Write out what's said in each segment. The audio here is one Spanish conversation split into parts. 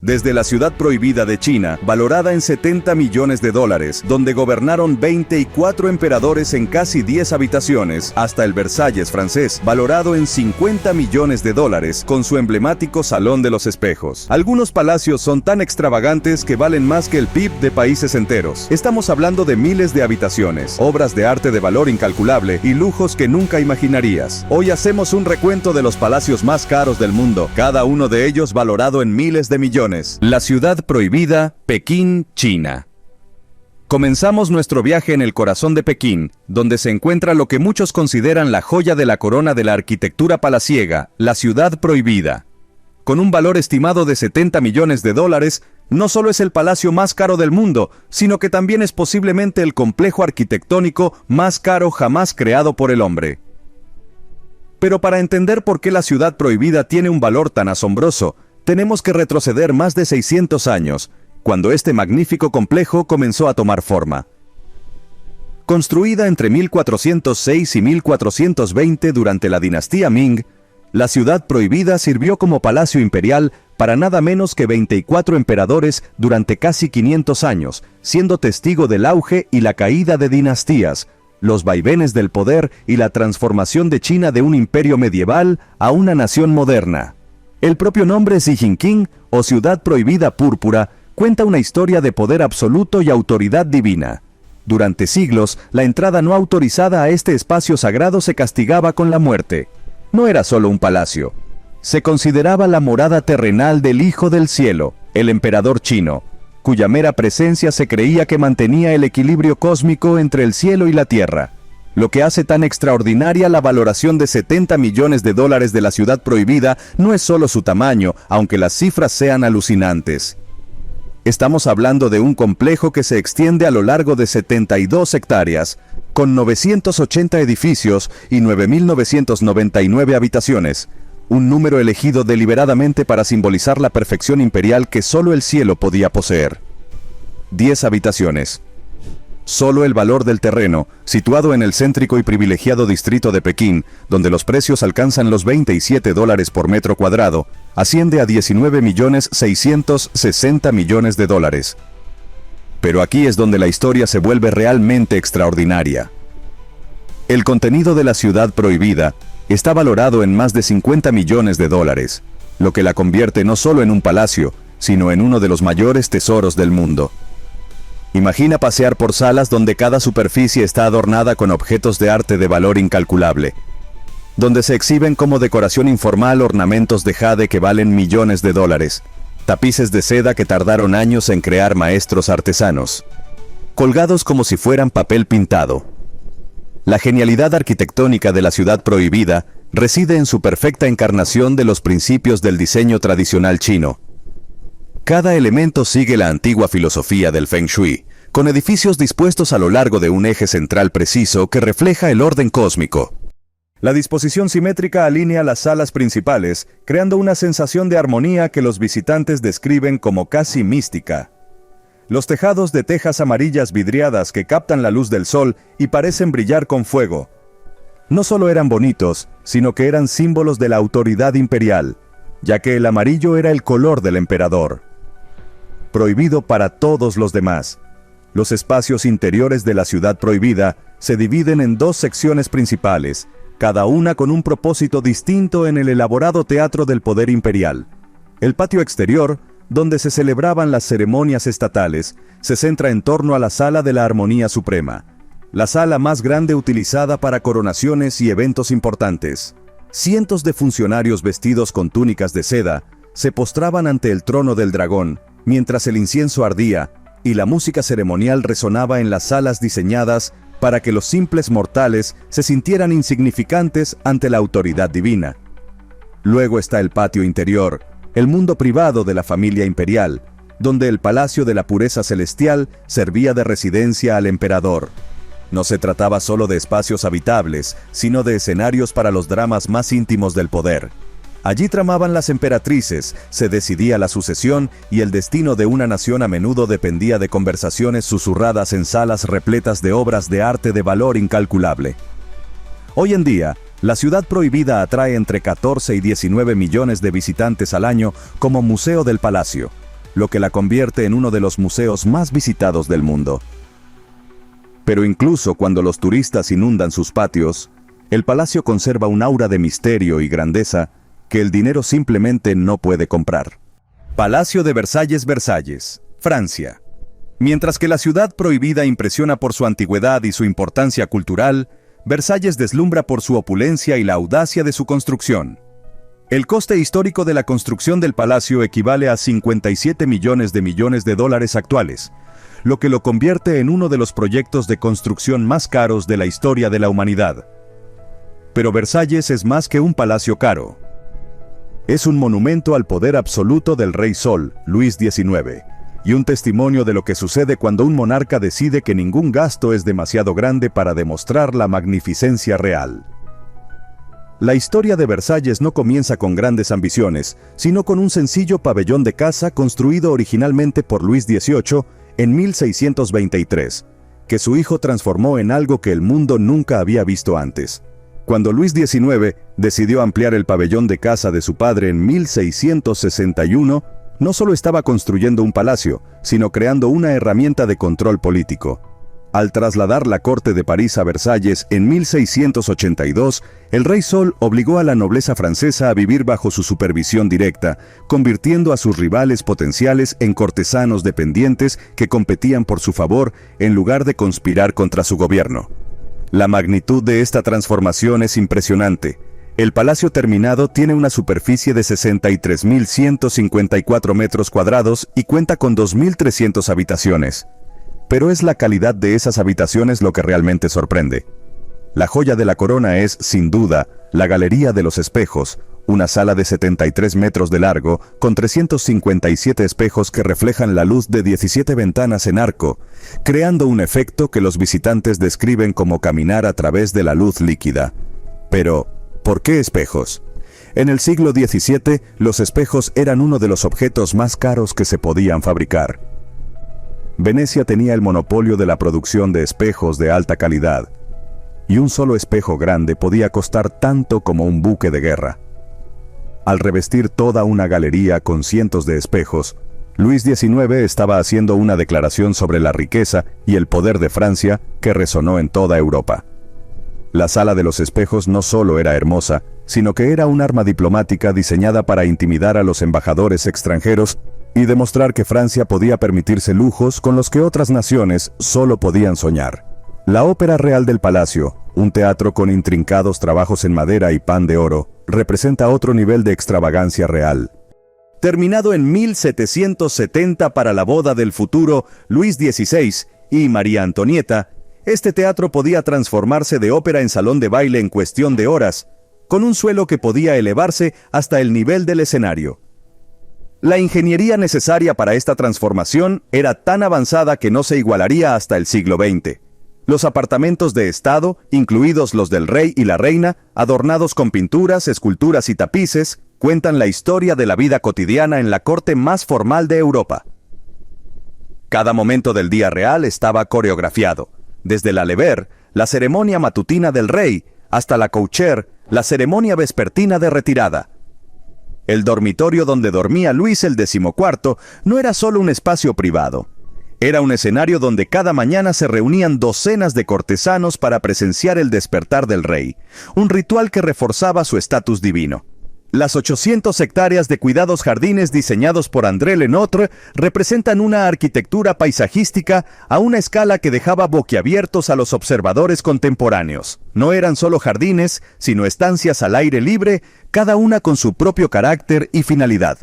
Desde la ciudad prohibida de China, valorada en 70 millones de dólares, donde gobernaron 24 emperadores en casi 10 habitaciones, hasta el Versalles francés, valorado en 50 millones de dólares, con su emblemático Salón de los Espejos. Algunos palacios son tan extravagantes que valen más que el PIB de países enteros. Estamos hablando de miles de habitaciones, obras de arte de valor incalculable y lujos que nunca imaginarías. Hoy hacemos un recuento de los palacios más caros del mundo, cada uno de ellos valorado en miles de millones. La ciudad prohibida, Pekín, China. Comenzamos nuestro viaje en el corazón de Pekín, donde se encuentra lo que muchos consideran la joya de la corona de la arquitectura palaciega, la ciudad prohibida. Con un valor estimado de 70 millones de dólares, no solo es el palacio más caro del mundo, sino que también es posiblemente el complejo arquitectónico más caro jamás creado por el hombre. Pero para entender por qué la ciudad prohibida tiene un valor tan asombroso, tenemos que retroceder más de 600 años, cuando este magnífico complejo comenzó a tomar forma. Construida entre 1406 y 1420 durante la dinastía Ming, la ciudad prohibida sirvió como palacio imperial para nada menos que 24 emperadores durante casi 500 años, siendo testigo del auge y la caída de dinastías, los vaivenes del poder y la transformación de China de un imperio medieval a una nación moderna. El propio nombre Xijinqing, o Ciudad Prohibida Púrpura, cuenta una historia de poder absoluto y autoridad divina. Durante siglos, la entrada no autorizada a este espacio sagrado se castigaba con la muerte. No era solo un palacio. Se consideraba la morada terrenal del Hijo del Cielo, el emperador chino, cuya mera presencia se creía que mantenía el equilibrio cósmico entre el cielo y la tierra. Lo que hace tan extraordinaria la valoración de 70 millones de dólares de la ciudad prohibida no es solo su tamaño, aunque las cifras sean alucinantes. Estamos hablando de un complejo que se extiende a lo largo de 72 hectáreas, con 980 edificios y 9.999 habitaciones, un número elegido deliberadamente para simbolizar la perfección imperial que solo el cielo podía poseer. 10 habitaciones. Solo el valor del terreno, situado en el céntrico y privilegiado distrito de Pekín, donde los precios alcanzan los $27 por metro cuadrado, asciende a 19.660 millones de dólares. Pero aquí es donde la historia se vuelve realmente extraordinaria. El contenido de la ciudad prohibida está valorado en más de 50 millones de dólares, lo que la convierte no solo en un palacio, sino en uno de los mayores tesoros del mundo. Imagina pasear por salas donde cada superficie está adornada con objetos de arte de valor incalculable, donde se exhiben como decoración informal ornamentos de jade que valen millones de dólares, tapices de seda que tardaron años en crear maestros artesanos, colgados como si fueran papel pintado. La genialidad arquitectónica de la ciudad prohibida reside en su perfecta encarnación de los principios del diseño tradicional chino. Cada elemento sigue la antigua filosofía del Feng Shui, con edificios dispuestos a lo largo de un eje central preciso que refleja el orden cósmico. La disposición simétrica alinea las salas principales, creando una sensación de armonía que los visitantes describen como casi mística. Los tejados de tejas amarillas vidriadas que captan la luz del sol y parecen brillar con fuego. No solo eran bonitos, sino que eran símbolos de la autoridad imperial, ya que el amarillo era el color del emperador. Prohibido para todos los demás. Los espacios interiores de la ciudad prohibida se dividen en dos secciones principales, cada una con un propósito distinto en el elaborado teatro del poder imperial. El patio exterior, donde se celebraban las ceremonias estatales, se centra en torno a la Sala de la Armonía Suprema, la sala más grande utilizada para coronaciones y eventos importantes. Cientos de funcionarios vestidos con túnicas de seda se postraban ante el trono del dragón, mientras el incienso ardía y la música ceremonial resonaba en las salas diseñadas para que los simples mortales se sintieran insignificantes ante la autoridad divina. Luego está el patio interior, el mundo privado de la familia imperial, donde el Palacio de la Pureza Celestial servía de residencia al emperador. No se trataba solo de espacios habitables, sino de escenarios para los dramas más íntimos del poder. Allí tramaban las emperatrices, se decidía la sucesión y el destino de una nación a menudo dependía de conversaciones susurradas en salas repletas de obras de arte de valor incalculable. Hoy en día, la ciudad prohibida atrae entre 14 y 19 millones de visitantes al año como museo del palacio, lo que la convierte en uno de los museos más visitados del mundo. Pero incluso cuando los turistas inundan sus patios, el palacio conserva un aura de misterio y grandeza que el dinero simplemente no puede comprar. Palacio de Versalles, Versalles, Francia. Mientras que la ciudad prohibida impresiona por su antigüedad y su importancia cultural, Versalles deslumbra por su opulencia y la audacia de su construcción. El coste histórico de la construcción del palacio equivale a 57 millones de dólares actuales, lo que lo convierte en uno de los proyectos de construcción más caros de la historia de la humanidad. Pero Versalles es más que un palacio caro. Es un monumento al poder absoluto del Rey Sol, Luis XIX, y un testimonio de lo que sucede cuando un monarca decide que ningún gasto es demasiado grande para demostrar la magnificencia real. La historia de Versalles no comienza con grandes ambiciones, sino con un sencillo pabellón de caza construido originalmente por Luis XVIII en 1623, que su hijo transformó en algo que el mundo nunca había visto antes. Cuando Luis XIX decidió ampliar el pabellón de caza de su padre en 1661, no solo estaba construyendo un palacio, sino creando una herramienta de control político. Al trasladar la corte de París a Versalles en 1682, el Rey Sol obligó a la nobleza francesa a vivir bajo su supervisión directa, convirtiendo a sus rivales potenciales en cortesanos dependientes que competían por su favor en lugar de conspirar contra su gobierno. La magnitud de esta transformación es impresionante. El palacio terminado tiene una superficie de 63.154 metros cuadrados y cuenta con 2.300 habitaciones. Pero es la calidad de esas habitaciones lo que realmente sorprende. La joya de la corona es, sin duda, la Galería de los Espejos, una sala de 73 metros de largo, con 357 espejos que reflejan la luz de 17 ventanas en arco, creando un efecto que los visitantes describen como caminar a través de la luz líquida. Pero, ¿por qué espejos? En el siglo XVII, los espejos eran uno de los objetos más caros que se podían fabricar. Venecia tenía el monopolio de la producción de espejos de alta calidad, y un solo espejo grande podía costar tanto como un buque de guerra. Al revestir toda una galería con cientos de espejos, Luis XIX estaba haciendo una declaración sobre la riqueza y el poder de Francia que resonó en toda Europa. La sala de los espejos no solo era hermosa, sino que era un arma diplomática diseñada para intimidar a los embajadores extranjeros y demostrar que Francia podía permitirse lujos con los que otras naciones solo podían soñar. La Ópera Real del Palacio, un teatro con intrincados trabajos en madera y pan de oro, representa otro nivel de extravagancia real. Terminado en 1770 para la boda del futuro Luis XVI y María Antonieta, este teatro podía transformarse de ópera en salón de baile en cuestión de horas, con un suelo que podía elevarse hasta el nivel del escenario. La ingeniería necesaria para esta transformación era tan avanzada que no se igualaría hasta el siglo XX. Los apartamentos de estado, incluidos los del rey y la reina, adornados con pinturas, esculturas y tapices, cuentan la historia de la vida cotidiana en la corte más formal de Europa. Cada momento del día real estaba coreografiado, desde la lever, la ceremonia matutina del rey, hasta la coucher, la ceremonia vespertina de retirada. El dormitorio donde dormía Luis el XIV no era solo un espacio privado. Era un escenario donde cada mañana se reunían docenas de cortesanos para presenciar el despertar del rey, un ritual que reforzaba su estatus divino. Las 800 hectáreas de cuidados jardines diseñados por André Lenotre representan una arquitectura paisajística a una escala que dejaba boquiabiertos a los observadores contemporáneos. No eran solo jardines, sino estancias al aire libre, cada una con su propio carácter y finalidad.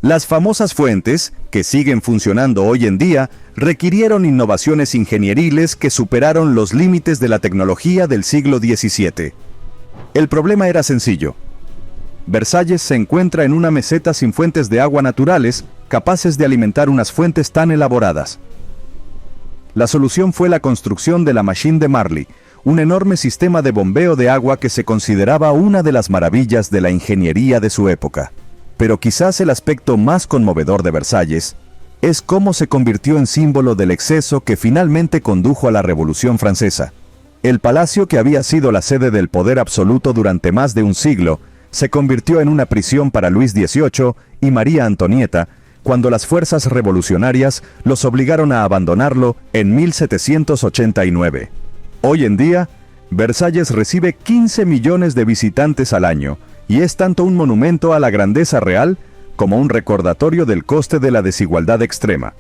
Las famosas fuentes, que siguen funcionando hoy en día, requirieron innovaciones ingenieriles que superaron los límites de la tecnología del siglo XVII. El problema era sencillo. Versalles se encuentra en una meseta sin fuentes de agua naturales, capaces de alimentar unas fuentes tan elaboradas. La solución fue la construcción de la Machine de Marly, un enorme sistema de bombeo de agua que se consideraba una de las maravillas de la ingeniería de su época. Pero quizás el aspecto más conmovedor de Versalles es cómo se convirtió en símbolo del exceso que finalmente condujo a la Revolución Francesa. El palacio, que había sido la sede del poder absoluto durante más de un siglo, se convirtió en una prisión para Luis XVIII y María Antonieta, cuando las fuerzas revolucionarias los obligaron a abandonarlo en 1789. Hoy en día, Versalles recibe 15 millones de visitantes al año y es tanto un monumento a la grandeza real como un recordatorio del coste de la desigualdad extrema.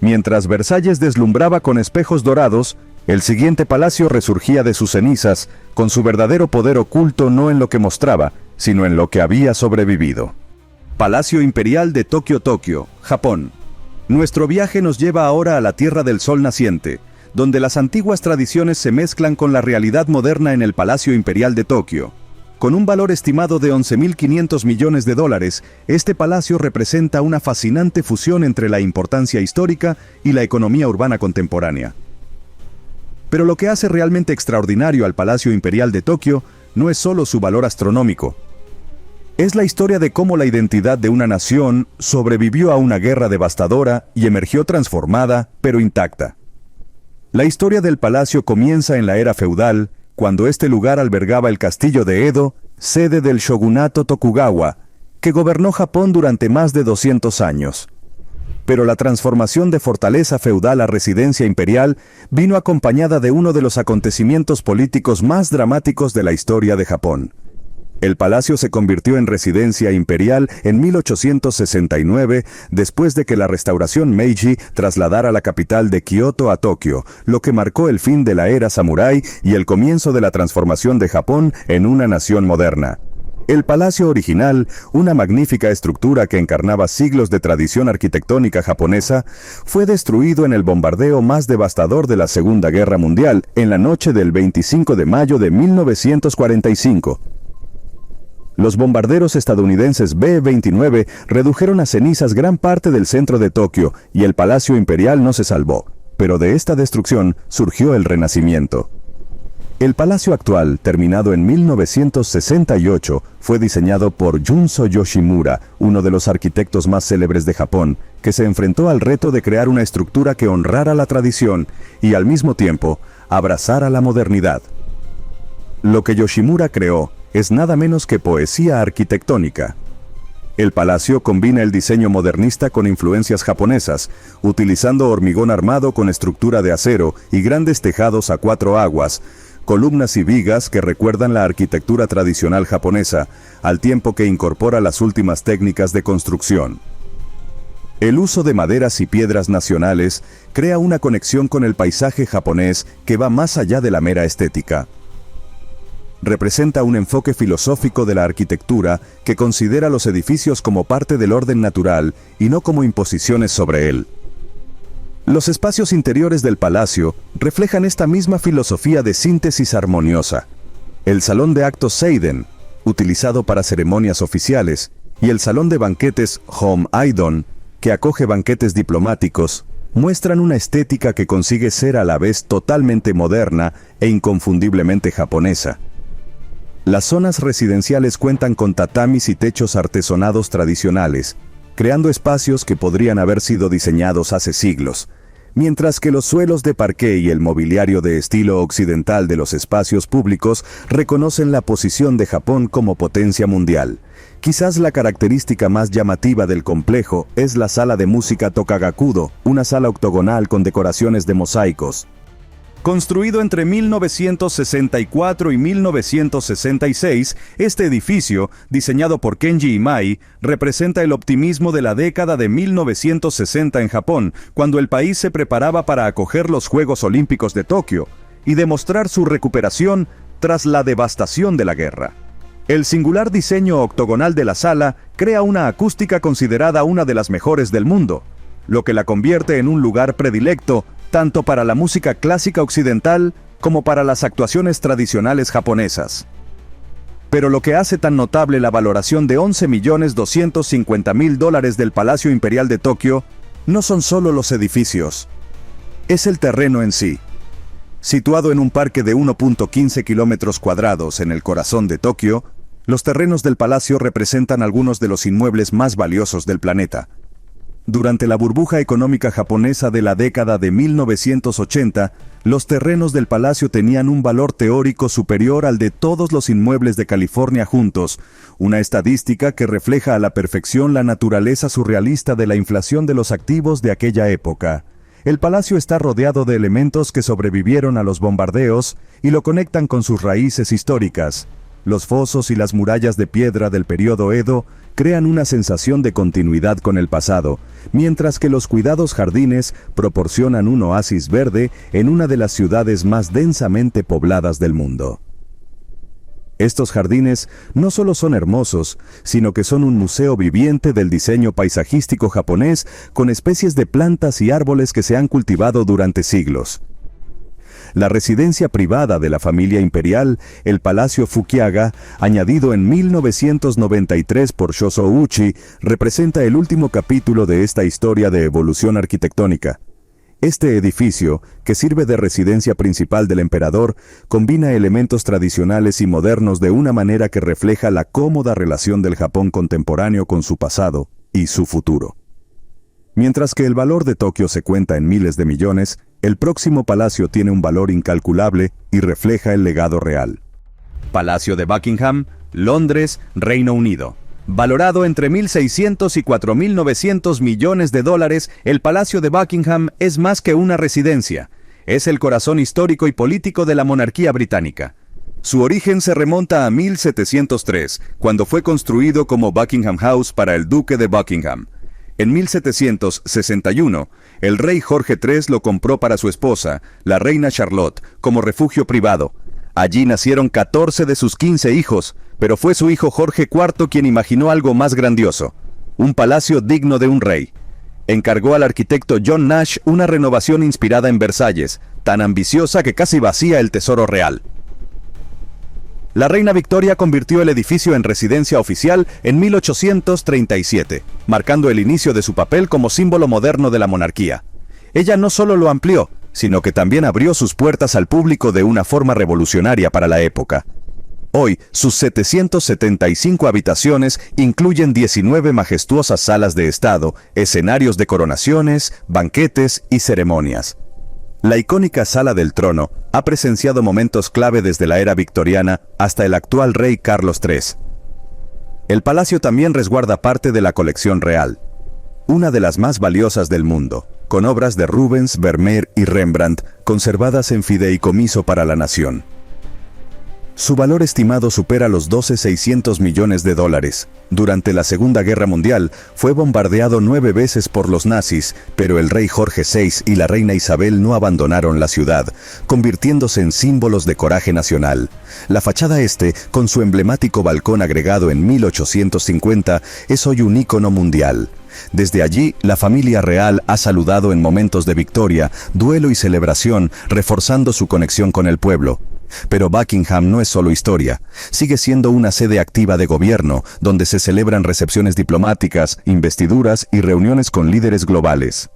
Mientras Versalles deslumbraba con espejos dorados, el siguiente palacio resurgía de sus cenizas, con su verdadero poder oculto no en lo que mostraba, sino en lo que había sobrevivido. Palacio Imperial de Tokio, Tokio, Japón. Nuestro viaje nos lleva ahora a la Tierra del Sol Naciente, donde las antiguas tradiciones se mezclan con la realidad moderna en el Palacio Imperial de Tokio. Con un valor estimado de 11.500 millones de dólares, este palacio representa una fascinante fusión entre la importancia histórica y la economía urbana contemporánea. Pero lo que hace realmente extraordinario al Palacio Imperial de Tokio no es solo su valor astronómico. Es la historia de cómo la identidad de una nación sobrevivió a una guerra devastadora y emergió transformada, pero intacta. La historia del palacio comienza en la era feudal, cuando este lugar albergaba el castillo de Edo, sede del shogunato Tokugawa, que gobernó Japón durante más de 200 años. Pero la transformación de fortaleza feudal a residencia imperial vino acompañada de uno de los acontecimientos políticos más dramáticos de la historia de Japón. El palacio se convirtió en residencia imperial en 1869, después de que la restauración Meiji trasladara la capital de Kioto a Tokio, lo que marcó el fin de la era samurái y el comienzo de la transformación de Japón en una nación moderna. El palacio original, una magnífica estructura que encarnaba siglos de tradición arquitectónica japonesa, fue destruido en el bombardeo más devastador de la Segunda Guerra Mundial, en la noche del 25 de mayo de 1945. Los bombarderos estadounidenses B-29 redujeron a cenizas gran parte del centro de Tokio y el Palacio Imperial no se salvó, pero de esta destrucción surgió el Renacimiento. El palacio actual, terminado en 1968, fue diseñado por Junso Yoshimura, uno de los arquitectos más célebres de Japón, que se enfrentó al reto de crear una estructura que honrara la tradición y al mismo tiempo abrazara la modernidad. Lo que Yoshimura creó es nada menos que poesía arquitectónica. El palacio combina el diseño modernista con influencias japonesas, utilizando hormigón armado con estructura de acero y grandes tejados a 4 aguas, columnas y vigas que recuerdan la arquitectura tradicional japonesa, al tiempo que incorpora las últimas técnicas de construcción. El uso de maderas y piedras nacionales crea una conexión con el paisaje japonés que va más allá de la mera estética. Representa un enfoque filosófico de la arquitectura que considera los edificios como parte del orden natural y no como imposiciones sobre él. Los espacios interiores del palacio reflejan esta misma filosofía de síntesis armoniosa. El salón de actos Seiden, utilizado para ceremonias oficiales, y el salón de banquetes Home Aidon, que acoge banquetes diplomáticos, muestran una estética que consigue ser a la vez totalmente moderna e inconfundiblemente japonesa. Las zonas residenciales cuentan con tatamis y techos artesonados tradicionales, creando espacios que podrían haber sido diseñados hace siglos, mientras que los suelos de parqué y el mobiliario de estilo occidental de los espacios públicos reconocen la posición de Japón como potencia mundial. Quizás la característica más llamativa del complejo es la sala de música Tokagakudo, una sala octogonal con decoraciones de mosaicos. Construido entre 1964 y 1966, este edificio, diseñado por Kenji Imai, representa el optimismo de la década de 1960 en Japón, cuando el país se preparaba para acoger los Juegos Olímpicos de Tokio y demostrar su recuperación tras la devastación de la guerra. El singular diseño octogonal de la sala crea una acústica considerada una de las mejores del mundo, lo que la convierte en un lugar predilecto tanto para la música clásica occidental como para las actuaciones tradicionales japonesas. Pero lo que hace tan notable la valoración de $11.250.000 del Palacio Imperial de Tokio no son solo los edificios, es el terreno en sí. Situado en un parque de 1.15 kilómetros cuadrados en el corazón de Tokio, los terrenos del palacio representan algunos de los inmuebles más valiosos del planeta. Durante la burbuja económica japonesa de la década de 1980, los terrenos del palacio tenían un valor teórico superior al de todos los inmuebles de California juntos, una estadística que refleja a la perfección la naturaleza surrealista de la inflación de los activos de aquella época. El palacio está rodeado de elementos que sobrevivieron a los bombardeos y lo conectan con sus raíces históricas. Los fosos y las murallas de piedra del período Edo crean una sensación de continuidad con el pasado, mientras que los cuidados jardines proporcionan un oasis verde en una de las ciudades más densamente pobladas del mundo. Estos jardines no solo son hermosos, sino que son un museo viviente del diseño paisajístico japonés con especies de plantas y árboles que se han cultivado durante siglos. La residencia privada de la familia imperial, el Palacio Fukiaga, añadido en 1993 por Shosouchi, representa el último capítulo de esta historia de evolución arquitectónica. Este edificio, que sirve de residencia principal del emperador, combina elementos tradicionales y modernos de una manera que refleja la cómoda relación del Japón contemporáneo con su pasado y su futuro. Mientras que el valor de Tokio se cuenta en miles de millones, el próximo palacio tiene un valor incalculable y refleja el legado real. Palacio de Buckingham, Londres, Reino Unido. Valorado entre 1.600 y 4.900 millones de dólares, el Palacio de Buckingham es más que una residencia. Es el corazón histórico y político de la monarquía británica. Su origen se remonta a 1703, cuando fue construido como Buckingham House para el duque de Buckingham. En 1761, el rey Jorge III lo compró para su esposa, la reina Charlotte, como refugio privado. Allí nacieron 14 de sus 15 hijos, pero fue su hijo Jorge IV quien imaginó algo más grandioso, un palacio digno de un rey. Encargó al arquitecto John Nash una renovación inspirada en Versalles, tan ambiciosa que casi vacía el tesoro real. La reina Victoria convirtió el edificio en residencia oficial en 1837, marcando el inicio de su papel como símbolo moderno de la monarquía. Ella no solo lo amplió, sino que también abrió sus puertas al público de una forma revolucionaria para la época. Hoy, sus 775 habitaciones incluyen 19 majestuosas salas de estado, escenarios de coronaciones, banquetes y ceremonias. La icónica Sala del Trono ha presenciado momentos clave desde la era victoriana hasta el actual rey Carlos III. El palacio también resguarda parte de la colección real, una de las más valiosas del mundo, con obras de Rubens, Vermeer y Rembrandt conservadas en fideicomiso para la nación. Su valor estimado supera los 12.600 millones de dólares. Durante la Segunda Guerra Mundial fue bombardeado 9 veces por los nazis, pero el rey Jorge VI y la reina Isabel no abandonaron la ciudad, convirtiéndose en símbolos de coraje nacional. La fachada este, con su emblemático balcón agregado en 1850, es hoy un ícono mundial. Desde allí, la familia real ha saludado en momentos de victoria, duelo y celebración, reforzando su conexión con el pueblo. Pero Buckingham no es solo historia, sigue siendo una sede activa de gobierno, donde se celebran recepciones diplomáticas, investiduras y reuniones con líderes globales.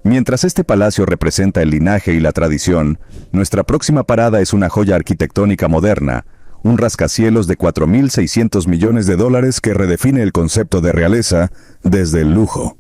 Mientras este palacio representa el linaje y la tradición, nuestra próxima parada es una joya arquitectónica moderna, un rascacielos de 4.600 millones de dólares que redefine el concepto de realeza desde el lujo.